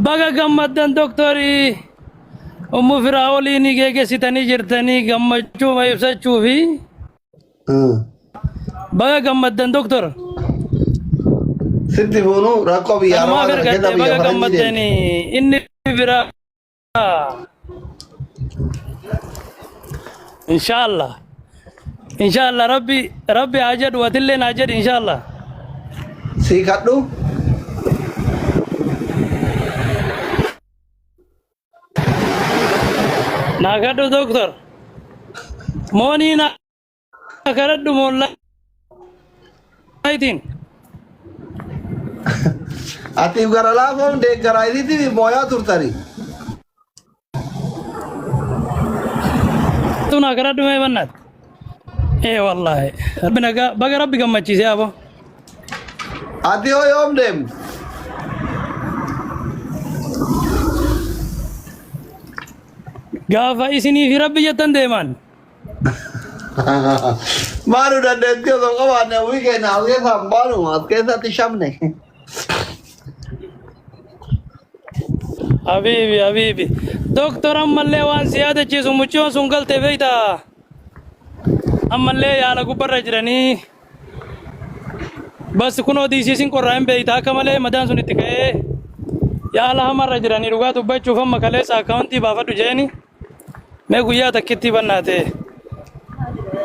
بقى قمدن دكتوري أم فراوليني كي ستاني جرتني قمجو ما يفسد في بقى قمدن دكتور ستي بونو راكوبي يا ما رب كذا فرقت بقى قمدني إني فرا إن شاء الله إن شاء الله ربي أجد وتلين أجد إن شاء الله سيكاتو ناكادو دكتور موني ناكادو مولا أيتين أتيب غرالا فون ديك غرايدي تي مويا تورتاري تو ناكادو ما يبنات إيه والله ربنا بقى ربي كم تشيسي أبو أتيو يوم ديم gaafa isinii fi rabbi jettan deeman Manu dan dentio to kawan weekend awge sambanu askesa tishamne habibi doktor ammallee waan siyaada ciisu mucciyoon sun galte beeyta ammallee yaala gubbarra jiranii bas kunoo diisiisin qorraa hin beeyta akka malee madaan sun itti ka'ee yaala hamarra jiranii dhugaa dubbachuuf amma kaleessa akkaawuntii baafadhu jeeni mee guyyaa takkitti bannaate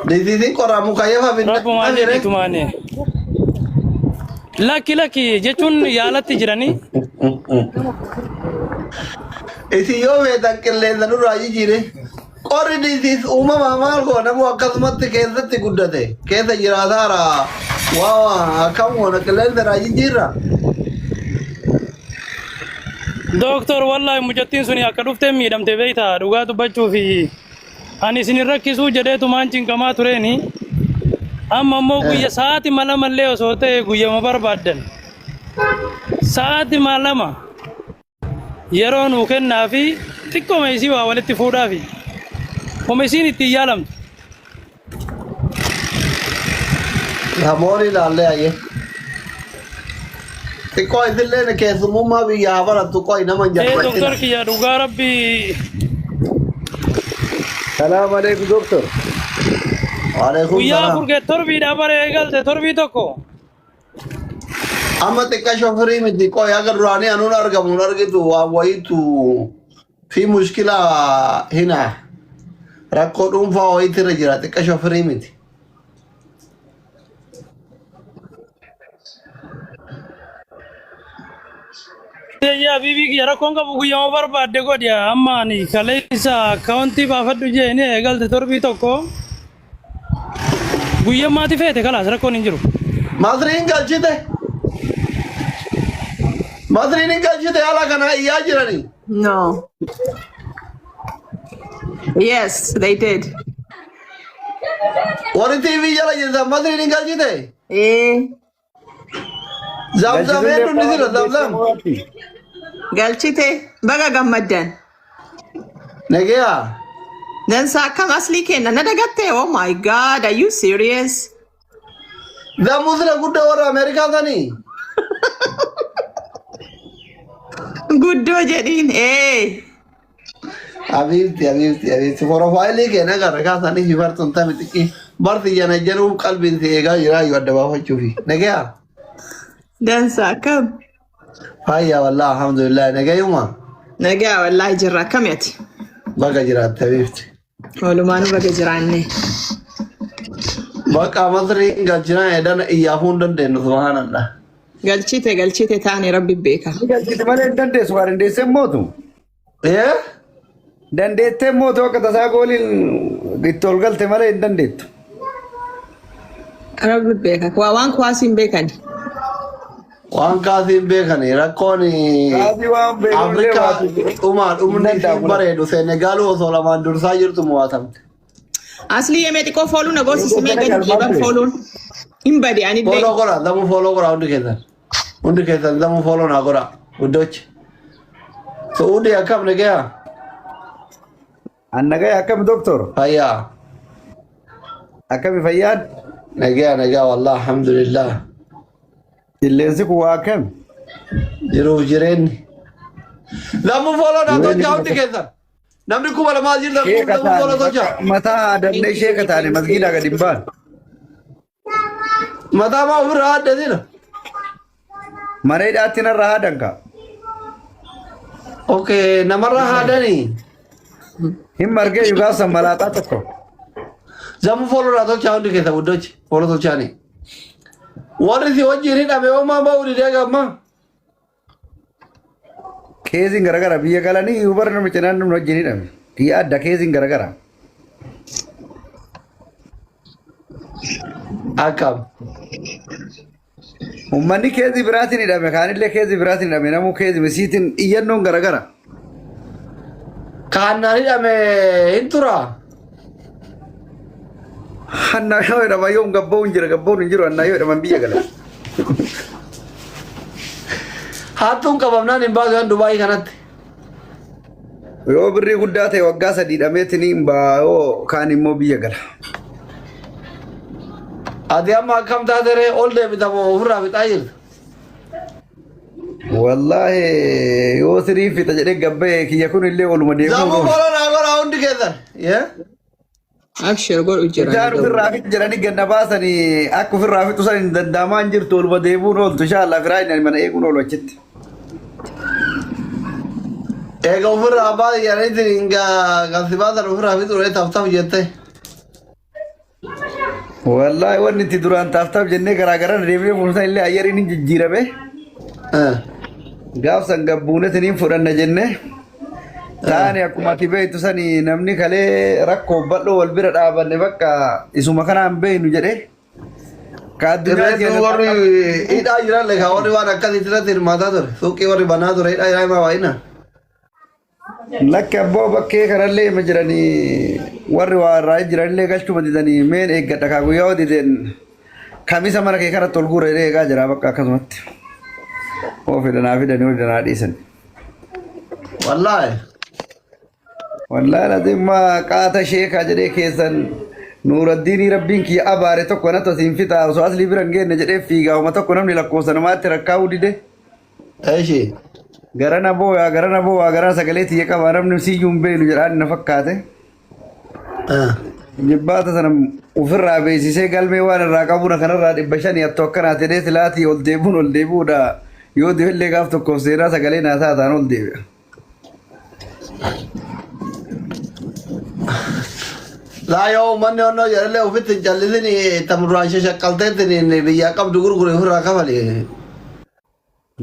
diisiisin qorraa mukayyafa binna rabbumaan jedhitumaani lakki jechuun yaalatti jiranii isi yoo beetan qilleensa nurraa jijjiire qorri diisiis uumamaa maal goonamu akkasumatti keessatti guddate keessa jiraataara waa akkam goona qilleensa irraa jijjiirra Doktor wallahi mujattiin suni akka dhuftee miidhamte beeyta dhugaa dubbachuu fi ani isin rakkisuu jedheetumaan cinqamaa tureeni amma ammoo guyya sa'aati malamallee osoo ta'e guyyama barbaaddan sa'aati malama yeroo nuu kennaa fi xiqqooma isii waa walitti fuudhaa fi kuma isiin itti yaalamtu namoonni ilaallee ayyee xiqqoo isillee keessummaa biyyaa barattu qo'i nama hin doktor jalqabatin kiyya dhugaa rabbii Salam alaikum doktor. waalaikum guyyaa salaam furgee torbiidha baree eegalte torbii tokko amma xiqqa shofirii miti qo'i akka duraanii anuun argamu hin argitu waan wayitu fi mushkila hina rakkoo dhuunfaa wayitti irra jira xiqqa shofirii miti ya bibi kiyya rakkoon qabu guyyama barbaadde godhi amma ani kaleessa akkaawuntii baafadhu jeeni eegalte torbii tokko guyyammaati feete kalaas rakkoon hin jiru masriin galchite haala kana iyyaa jiranii No. Yes, they did. warri TV jala jirtan masriin galchite Eh, zamzam hedduun ni jira zamzam galchite baga gammaddan. nageyaa Dan akkam aslii kenna na dagatte. Oh my God, are you serious? zamusira guddaa warra ameerikaa sanii Guddoo jedhiin. Eh, Habibti profaayilii keenya agarra kaasanii fi bartuun tami xiqqii barti jana jedhuuf qalbiin si eegaa jira yoo adda baafachuufi nageyaa dansa akkam. fayyaa wallaa alhamdulillah nagayuma Nagaa wallahi jirra akkamitti? baga jiraatte habibti Walumaanuu baga jiraanne. bakka masriin galchinaa edana iyyaafuu hin dandeenyu subhaanallah Galchite taane rabbi beeka. Galchite malee hin dandeessu waa dandeessee mootu. ee Dandeettee mootu akka tasaa gooliin itti ol galte malee hin dandeettu. Rabbi beeka. Waa waan kuwaasiin beekani. waan kaasiin beekani rakkoon Kaasii waan beekamlee afrikaa waati. dhumni isiin bareedu seenegaaluu osoo lamaan dursaa jirtu mo'atamte Aslii yemee xiqqoo fooluu na goosismee gadi dhiiban fooluun. Hin badi anillee. foloo godha damu foloo godha hundi keessan damu foloo naa godha guddochi suudii akkam nageyaa Annagaya akkami doktor? fayyaa Akkami fayyaan? nagaa wallah alhamdulillah Qilleensi kun waa akkami? jiruuf jireenyi Lamu follow na tolcha hundi keessan. Namni kuma lamaa jirta kun lamu follow tolcha. Mataa dannee sheeka taane masgiida gadi hin baanu. Mataa maa ofirraa addatina. Mareedhaatti narraa haadan ka. Okay, namarraa haadanii. Hin margee yugaasa malaaxaa tokko. Zamu follow na tolcha hundi keessan guddochi. Follow tolchaanii. Warri si wajjin hidhame homaa ba'uu didee gamma. Keesiin garagara biyya galanii hubarra namicha naannoo wajjin hidhame. Biyya adda keesiin garagara. Akkam. Uummanni keesii biraatiin hidhame kaanillee keesii biraatiin hidhame namuu keesii misiitiin iyyannoon garagara. Kaannaan hidhame hin tura. Hannaa yoo hidhama yoom gabboon jira gabboon hin jiru hannaa yoo hidhaman biyya gala. Hattuun qabamnaan hin baasu kan Dubaayii kanatti. Yoo birrii guddaa ta'e waggaa 3 hidhameetiin hin baayoo kaan immoo biyya gala. Ati amma akkam taateree ol deebita moo ofirraa fixaa jirta? Wallaahi yoo sirii fixa jedhee gabbee kiyya kun illee oluma deemuu. Zamu follow naa godhaa hundi keessan. Abshir godhu jira. Isaan ofirraa fixu jedhanii ganna baasanii akka ofirraa fixu san hin danda'amaa hin jirtu oluma deemuun ooltu inshaallah firaa hin mana eeguun oolu achitti. Ega ofirraa baay'ee jedhaniitiin kan si baasan ofirraa fixu taftaaf jette. Wallaahi wanni itti duraan taaftaaf jennee garaagaraa deemnee fuulsan illee ayyariin hin jijjiirame. Gaafsan gabbuunetiin fudhanna jennee. Taane akkuma ati beektu sani namni kalee rakkoo bal'oo wal bira dhaabanne bakka isuma kanaan beeknu jedhee. Irreetu warri hidhaa jiran leekaa warri waan akkasitti irratti hirmaataa ture. Suuqii warri banaa ture hidhaa jiran himaa waa'ina. Lakki abboo bakkee kanallee hima jiranii warri waa irraa jiranillee galchuma didanii meen eeggadha kaa guyyaa dideen kamisa mana kee kanatti ol guura eegaa jira bakka akkasumatti. Oo fidanaa fidanii fidanaa dhiisan. Wallaahi. Wallaahi lazimma qaata sheekaa jedhee keessan Nuuraddiinii rabbiin kiyya abaare tokko na tosiin fixaa osoo asli biran geenne jedhee fiigaawuma tokko namni lakkoofsa namaatti rakkaa'uu dide. Eeshi. Garana boo'aa garana sagalee tiyya qabaa namni siyyuu hin beeknu jedhaan na fakkaate. Jibbaata sana ofirraa beeksisee galmee waan irraa qabuun kanarraa 500 attoo akkanaa jedhee silaatii ol deebuudha. Yoo deebillee gaaf tokkoof seenaa sagalee naasaa ta'an ol deebi'a. Laa yoo uummanni onnoo jedhalee ofitti hin callisin tamurraan shaqqalteetiin biyyaa qabdu gurgure ofirraa kafale.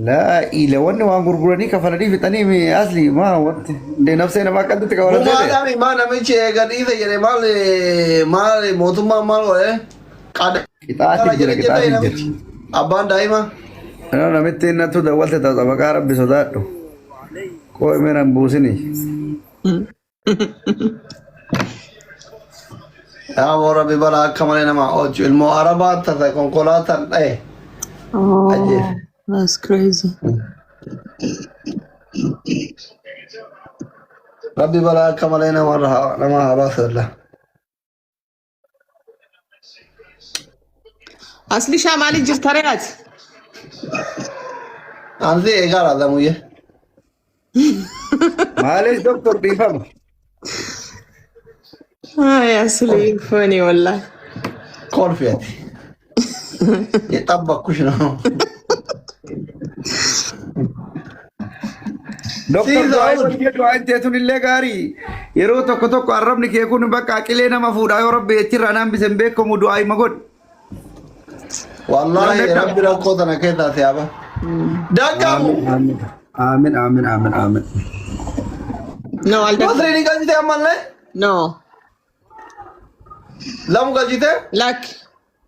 Laa ila wanni waan gurguranii kafalanii fixanii asli maa wanti nafsee namaa akkatti kawalatee. Bu'aadhaan maa namichi eega dhiise jedhee maal mootummaan maal godhee? Qixaati jira. Abbaan daa'ima. Namitti innattu dawwalte ta'a maqaa rabbi sodaadhu. Koo meeran buusini. Yaa moo rabbi balaa akka malee nama oolchu ilmoo arabaa tasa konkolaataan dha'e. Oh, that's crazy. Rabbi balaa akka malee nama habaasalla. Asli shaamaali jirta re'aati. Ansi eegaa laatamuyyee. Maaliif doktor dhiifama? Ay, asli funny wallahi. Kolfeeti. Xabba kushna. Doktor du'aan teetun illee gaarii yeroo tokko arrabni kee kun bakka aqilee nama fuudhaa yoo rabbi jechirraa naan bisen beekamu du'aa hima godhu. Wallahi rabbi rakkoo tana keessaa siyaaba. Daggamu. Aamin. No, I'll Masri ni galchite ammallee? No. Lamu galchite? Like,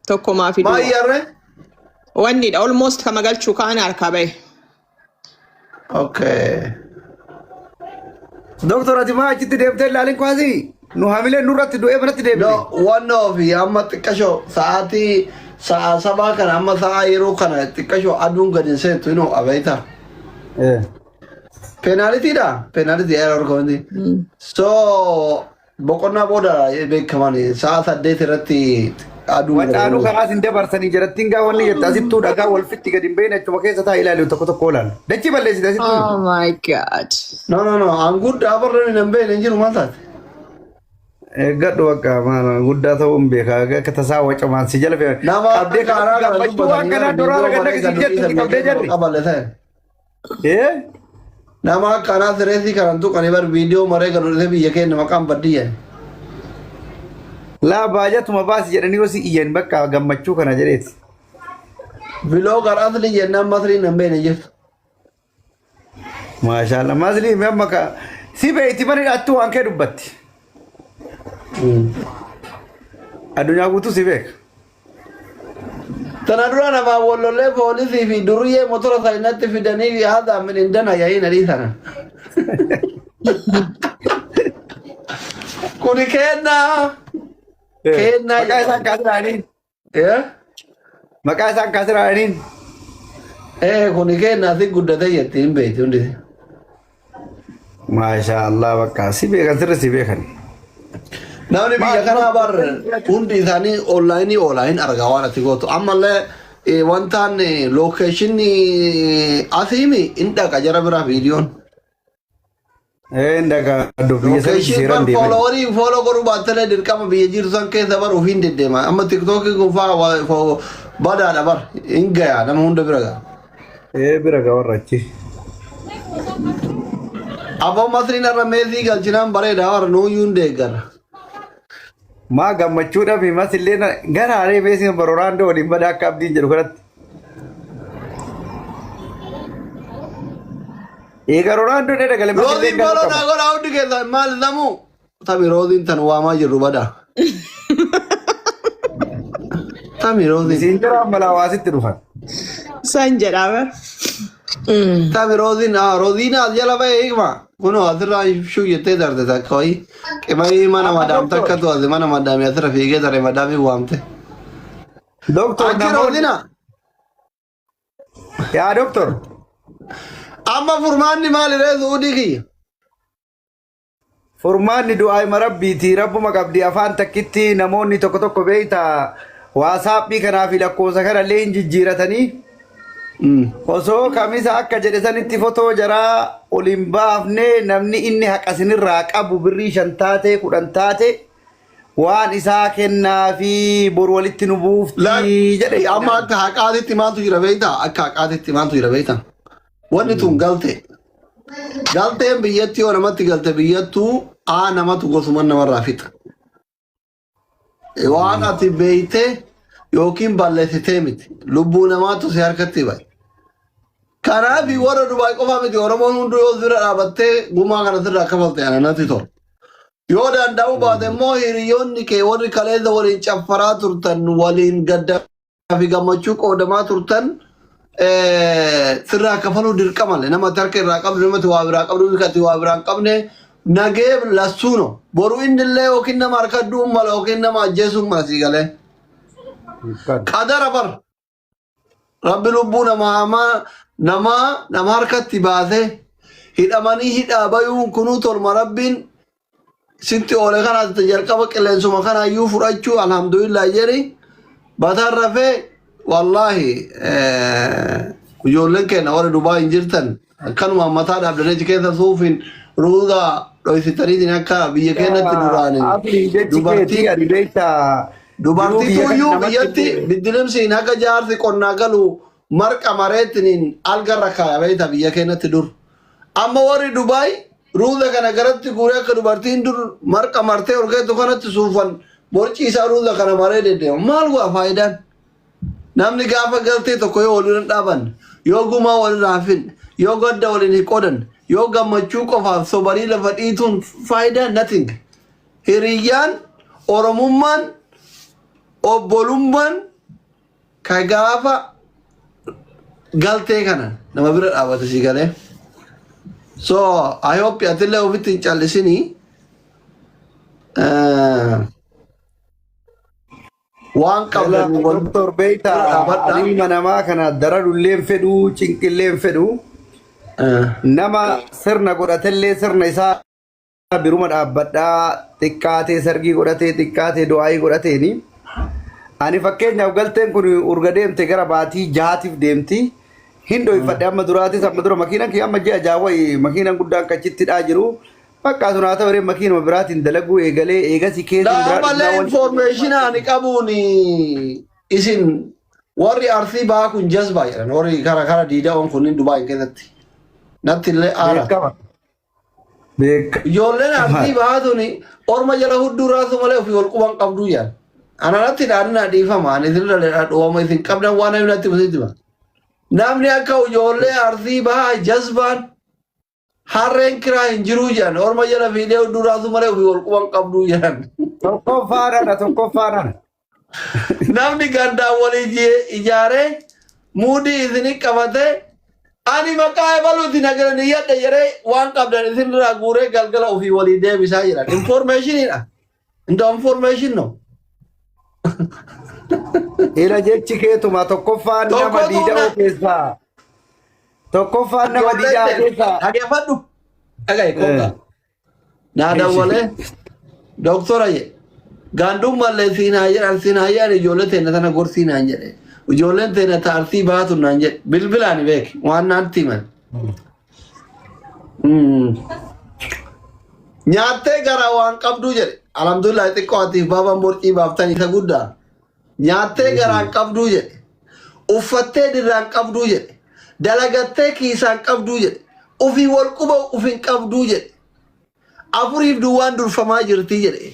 tokko maafi Maa du'a. iyyarre? Wanni almost kama galchuu kaan harkaa bahe. Okay. Doktor ati maa achitti deemtee ilaalin kwaasi? Nu hamilee nurratti du'ee manatti deemte. No, wannoo fi amma xiqqashoo sa'aatii sa'a sabaa kana amma sa'a yeroo kana xiqqashoo aduun gadi hin seentu inuu abeeta. Penalitiidha. Penalitii error kooti. So boqonnaa booda beekaman sa'a 8 irratti Aduu Wacaanuu karaa sin dabarsanii jirattiin gaa wanni jettu asittuu dhagaa wal fitti gadi hin beekne achuma keessa taa'ee ilaalu tokko tokko oolan. Dachii balleessite asittuu. Oh my God. No. Anguddaa barra hin beekne jiru maal taate? Gadhu akka maal guddaa ta'uu hin beeka akka tasaa wacamaan si jala fe'e. Nama qabdee karaa gammachuu waan kanaa duraa laga si jettu qabdee jarri. Qaballe ta'e. Nama akkanaa sireesii kanan tuqanii bar viidiyoo maree galuudhee biyya keenya maqaan baddiyyan. Laa baajatuma baasi jedhanii hosi iyyan bakka gammachuu kana jedheeti. Vlogger asli jennaan masriin hin beekne jirtu. Maashaallah masli amma ka si beeyti mani dhattu waan kee dubbatti. Addunyaa guutuu si beeka. Tana dura nama wallollee poolisii fi duriyyee motora saayinatti fidanii haadha min indana yaa'in adii sana. Kuni kennaa. Kennaa. Maqaa isaan kaasiraaniin. Maqaa isaan kaasiraaniin. Kuni kennaa si guddatee jettiin beekti hundi. Maashaallah bakka si beekan sirri si beekan. Namni biyya kanaa bar hundi isaanii online argaa waan ati gootu ammallee wantaan lookeeshinii asiimi hin dhaqa jara biraa viidiyoon. Hin dhaqa biyya sana Lookeeshin bar fooloo godhuu baattelee dirqama biyya jirtu san keessa bar ofiin deddeema amma tiktookii kun faa badaadha bar hin gayaa nama hunda bira gaa. Bira gaa warra achi. Aboo masriin irra meesii galchinaan bareedaa warra nuuyyuu hin deeggara. Maa gammachuudhaaf himas illee gara haree beeksisa barooraan waliin badaa akka abdiin jedhu kanatti. Egaa rooraan dhodhee dagalee Roodiin bal'oodhaa godhaa hundi keessa maal namuu? Tami roodiin tan waamaa jirru badaa. Tami roodiin. Isiin jira ammalaa hawaasitti dhufan. San jedhama. Tami roodiin as jala ba'ee hiikma. Kunoo asirraa shuu jettee darte takka wayii. Qimanii mana madaam takka tu'ate mana madaamii asirra fiigee tare madaamii waamte. Doktor Achi roodina. Yaa doktor. Amma furmaanni maaliree suudii kiyya? Furmaanni du'aa marabbiiti rabbuma qabdi afaan takkitti namoonni tokko tokko beeyta waasaappii kanaa fi lakkoofsa kanallee hin jijjiiratanii. Osoo kamisa akka jedhe sanitti fotoo jaraa oliin baafne namni inni haqasinirraa qabu birrii 5 taate 10 taate waan isaa kennaa fi bor walitti nu buufti jedhe. Amma akka haqaatitti maaltu jira beeyta? Akka haqaatitti maaltu jira beeyta? Wanni tun galte. Galteen biyyatti yoo namatti galte biyyattuu namatu gosuman namarraa fixa. Waan ati beeyte yookiin balleessitee miti. Lubbuu namaatu si harkatti bahe. Kanaaf warra Dubaay qofa miti Oromoon hunduu yoo bira dhaabattee gumaa kana sirraa kafalte ana natti tola. Yoo danda'u baate immoo hiriyoonni kee warri kaleessa waliin caffaraa turtan waliin gaddaa fi gammachuu qoodamaa turtan sirraa kafaluu dirqamalle namatti harka irraa qabdu namatti waa biraa qabdu bikatti waa biraa hin qabne nagee lassuuno boru innillee yookiin nama harkadduun mala yookiin nama ajjeesuun mala sii galee. Qadara bar rabbi lubbuu nama harkatti baasee hidhamanii hidhaa bayuun kunuu tolma rabbiin sitti oole kanaas jalqaba qilleensuma kanaayyuu fudhachuu alhamdulillah jedhi bataan rafee wallaahi ijoolleen keenya warra Dubaay hin jirtan akkanuma mataa dhaabdanee keessa suufiin ruuza dhoysitaniitiin akka biyya keenyatti duraanii dubartii tuyyuu biyyatti biddilimsiin akka jaarsi qonnaa galu marqa mareettiniin algarra kaaya beeyta biyya keenyatti dur. Amma warri Dubaay ruuza kana garatti guuree akka dubartiin dur marqa martee orgeetu kanatti suufan borci isaa ruuza kana maree deddeema. Maal waa faayidaan? Namni gaafa galtee tokko yoo waliin dhaaban, yoo gumaa waliin raafin, yoo gadda waliin hin qodan, yoo gammachuu qofaaf sobanii lafa dhiituun faayidaan nothing. Hiriyyaan, Oromummaan, obbolummaan ka gaafa galtee kana nama bira dhaabate si galee. So I hope atillee ofitti hin callisinii. Waan qabdan doktor beeyta ilma namaa kana dararullee fedhu cinqillee fedhu nama sirna godhatellee sirna isaa biruma dhaabbadhaa xiqqaatee sargii godhatee xiqqaatee du'aayii godhateeni Ani fakkeenyaaf galteen kun urga deemte gara baatii jahaatiif deemti. Hindoo ifadhe amma duraatis amma dura makiinaan kiyya amma ji'a jaawwayi makiinaan guddaan kachittidhaa jiru. Bakka sun haa ta'u warreen makiinuma biraatiin dalaguu eegalee eegasi keessa biraa. Malee information ani qabuun isin warri arsii baa kun jazbaa jedhan warri kara diida'oon kunniin Dubaay keessatti. Natti illee aara. Ijoolleen arsii baa tuni orma jala hudduu raasu malee ofii wal quban qabduu jedhan. Ananatti dhaadina dhiifama ani sirra dhooma isin qabdan waan namni natti musitima. Namni akka ijoollee arsii bahaa jazbaan harreen kiraa hin jiruu jedhan orma jala fiidee hudduu raasu malee ofii wal quban qabduu jedhan. Tokkoffaadhaan. Namni gandaan walii ijaaree muudii isinii qabatee ani maqaa ebaluuti nagaranii yadda jedhee waan qabdan isinirraa guuree galgala ofii walii deebisaa jiran. Informationidha. Inda information no. Ila jechi keetuma tokkoffaan nama diida'uu keessaa. Tokkoffaan nama diidaa keessaa. Dhageeffadhu. Dhagaye kooka. Naa dawwalee doktora jedhe. Gaanduun mallee siinaa jedhan ijoollee teenya tana gorsiinaan jedhe. Ijoolleen teenya taarsii baatu naan jedhe. Bilbilaan beeki waan naatti himan. Nyaattee gara waan qabduu jedhe. Alhamdulillah xiqqoo atiif baabaan borcii baaftan isa guddaa. Nyaattee garaan qabduu jedhe. Uffattee dirraan qabduu jedhe. Dalagattee kiisaan qabduu jedhe. Ufii wal quba ufin qabduu jedhe. Afuriif duwwaan durfamaa jirtii jedhe.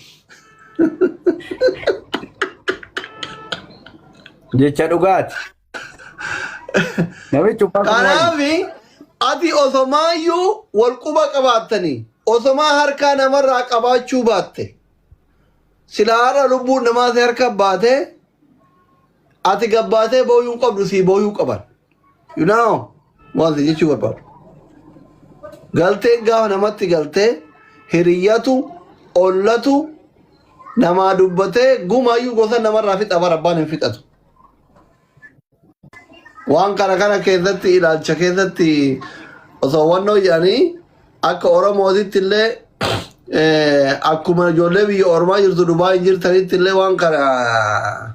Jecha dhugaati. Kanaafi ati osomaayyuu wal quba qabaattanii osomaa harkaa namarraa qabaachuu baatte. Silaara lubbuun namaas harka baate ati gabbaatee booyuun qabdu sii booyuu qaban. You know waan si jechuu barbaadu. Galteen gaafa namatti galtee hiriyyatu ollatu namaa dubbatee gumaayyuu gosa namarraa fixa barabbaan hin fixatu. Waan kana keessatti ilaalcha keessatti osoo wannoo jedhanii akka Oromootitti illee akkuma ijoollee biyya Oromaa jirtu Dubaay jirtanitti illee waan kana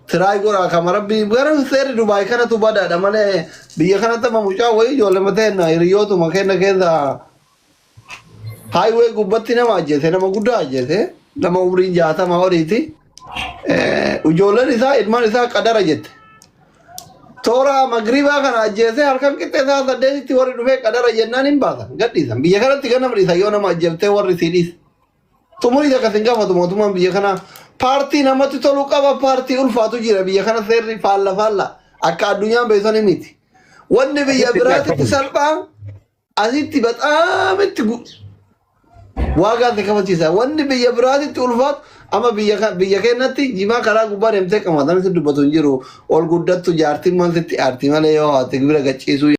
tiraay godhaa kama rabbi gara seerri Dubaay kanatu badaadha malee biyya kanatti amma mucaa wayii ijoollee mateenna hiriyootuma kenna keessa highway gubbatti nama ajjeese nama guddaa ajjeese nama umriin 60 oliiti. Ijoolleen isaa ilmaan isaa qadara jette. Toora magribaa kana ajjeese halkan qixxee isaa saddeetitti warri dhufee qadara jennaan hin baasan gadhiisan. Biyya kanatti ganama dhiisan yoo nama ajjeeftee warri sii dhiisa. Xumurii akkas hin gaafatu mootummaan biyya kanaa paartii namatti toluu qaba paartii ulfaatu jira biyya kana seerri faalla akka addunyaan beeksani miti. Wanni biyya biraatitti salphaa asitti baxaam itti waagaan si kafachiisa. Wanni biyya biraatitti ulfaatu ama biyya keenyatti jimaa karaa gubbaa deemtee qamadamatti dubbatu hin jiru ol guddattu jaartiin maal sitti aartii malee yoo haati gibira gacciisuu